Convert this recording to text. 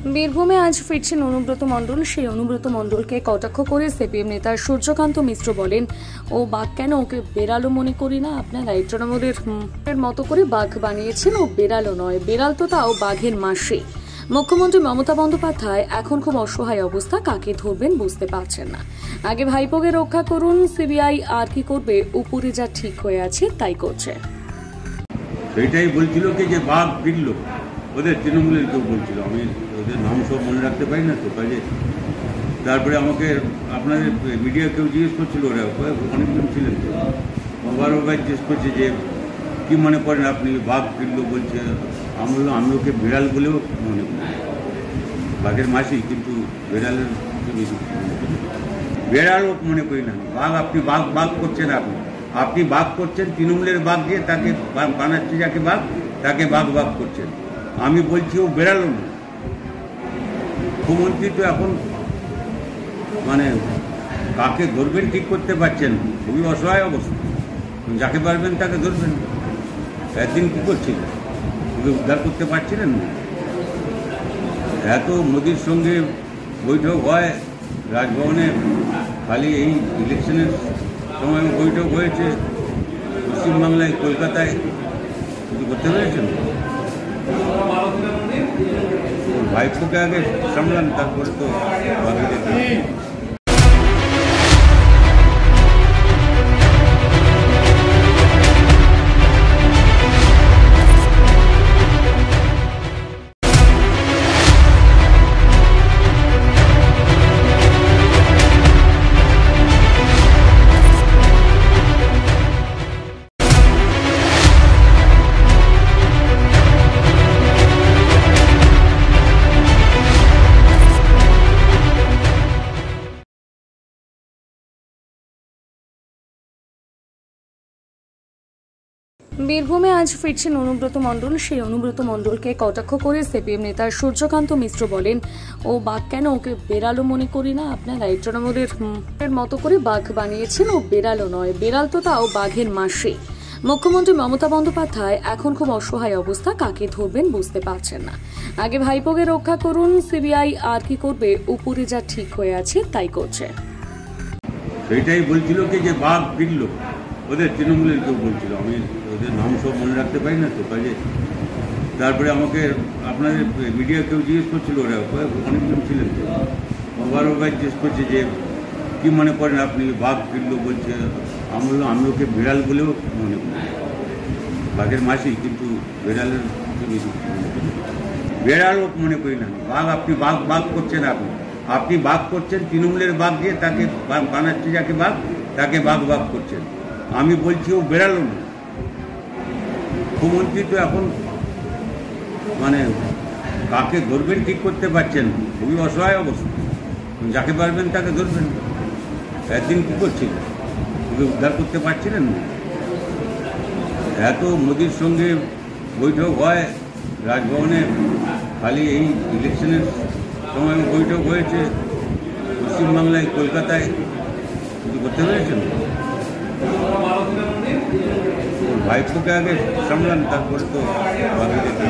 বীরভূমে আজ ফিরছেন অনুব্রত মণ্ডল। সেই অনুব্রত মণ্ডলকে কটাক্ষ করে সিপিএম নেতা সূর্যকান্ত মিশ্র বলেন, ও বাঘ কেন, ওকে বেড়ালও মনে করি না। আপনারা এই তৃণমূলের মতো করে বাঘ বানিয়েছেন, ও বেড়ালও নয়, বেড়াল তো তাও বাঘের মাসে। মুখ্যমন্ত্রী মমতা বন্দ্যোপাধ্যায় এখন খুব অসহায় অবস্থা, কাকে ধরবেন বুঝতে পারছেন না। আগে ভাইপোকে রক্ষা করুন, সিবিআই আর কি করবে, উপরে যা ঠিক হয়ে আছে তাই করছে। সেইটাই বলছিল কি যে বাঘ ফিরল, ওদের তৃণমূলের কেউ বলছিল, আমি ওদের নাম সব মনে রাখতে পারি না তো কাজে। তারপরে আমাকে আপনাদের মিডিয়া কেউ জিজ্ঞেস করছিল, ওরা অনেকজন ছিলেন তো, বারবার জিজ্ঞেস করছে যে কী মনে করেন আপনি, বাঘ ফিরল বলছে। আমি বললাম আমি ওকে বিড়াল বলেও মনে করি, বাঘের মাসি, কিন্তু বেড়ালের বেড়ালও মনে করি না। বাঘ আপনি বাঘ বাঘ করছেন, আপনি বাঘ করছেন, তৃণমূলের বাঘ দিয়ে তাকে বানাচ্ছে, যাকে বাঘ তাকে বাঘ বাঘ করছেন। আমি বলছি ও বেড়ালো না। মুখ্যমন্ত্রী তো এখন মানে কাকে ধরবেন ঠিক করতে পারছেন, খুবই অসহায় অবস্থা। যাকে পারবেন তাকে ধরবেন। একদিন কী করছিলেন, ওকে উদ্ধার করতে পারছিলেন না। এত মোদির সঙ্গে বৈঠক হয় রাজভবনে, খালি এই ইলেকশনের সময় বৈঠক হয়েছে। পশ্চিমবাংলায়, কলকাতায় কিছু করতে পেরেছেন? ভাইপোকে আগে সামলান, তারপরে তো বাকি দেখতে। বীরভূমে আজ ফিরছেন অনুব্রত মণ্ডল। সেই অনুব্রত মণ্ডলকে কটাক্ষ করে সিপিএম নেতা সূর্যকান্ত মিশ্র বলেন, ও বাঘ কেন, ওকে বেড়ালও মনে করি না। আপনারা এই তৃণমূলের মতো করে বাঘ বানিয়েছেন, ও বেড়ালও নয়, বেড়াল তো তাও বাঘের মাসে। মুখ্যমন্ত্রী মমতা বন্দ্যোপাধ্যায় এখন খুব অসহায় অবস্থা, কাকে ধরবেন বুঝতে পারছেন না। আগে ভাইপোকে রক্ষা করুন, সিবিআই আর কি করবে, উপরে যা ঠিক হয়ে আছে তাই করছে। সেইটাই বলছিল কি যে বাঘ ফিরল, ওদের তৃণমূলের কেউ বলছিল, আমি ওদের নাম সব মনে রাখতে পারি না তো কাজে। তারপরে আমাকে আপনাদের মিডিয়া কেউ জিজ্ঞেস করছিল, ওরা অনেকজন ছিলেন তো, বারবার জিজ্ঞেস করছে যে কী মনে করেন আপনি, বাঘ ফিরল বলছে। আমি বললাম আমি ওকে বিড়াল বলেও মনে করি, বাঘের মাসি, কিন্তু বেড়ালের বেড়ালও মনে করি না। বাঘ আপনি বাঘ বাঘ করছেন, আপনি বাঘ করছেন, তৃণমূলের বাঘ দিয়ে তাকে বানাচ্ছে, যাকে বাঘ তাকে বাঘ বাঘ করছেন। আমি বলছি ও বেড়ালো না। মুখ্যমন্ত্রী তো এখন মানে কাকে ধরবেন ঠিক করতে পারছেন, খুবই অসহায় অবস্থা। যাকে পারবেন তাকে ধরবেন। একদিন কী করছিলেন, ওকে উদ্ধার করতে পারছিলেন না। এত মোদির সঙ্গে বৈঠক হয় রাজভবনে, খালি এই ইলেকশনের সময় বৈঠক হয়েছে। পশ্চিমবাংলায়, কলকাতায় কিছু করতে পেরেছেন? ভাইপোকে আগে সামলান, তারপরে তো বাকি দেখতে।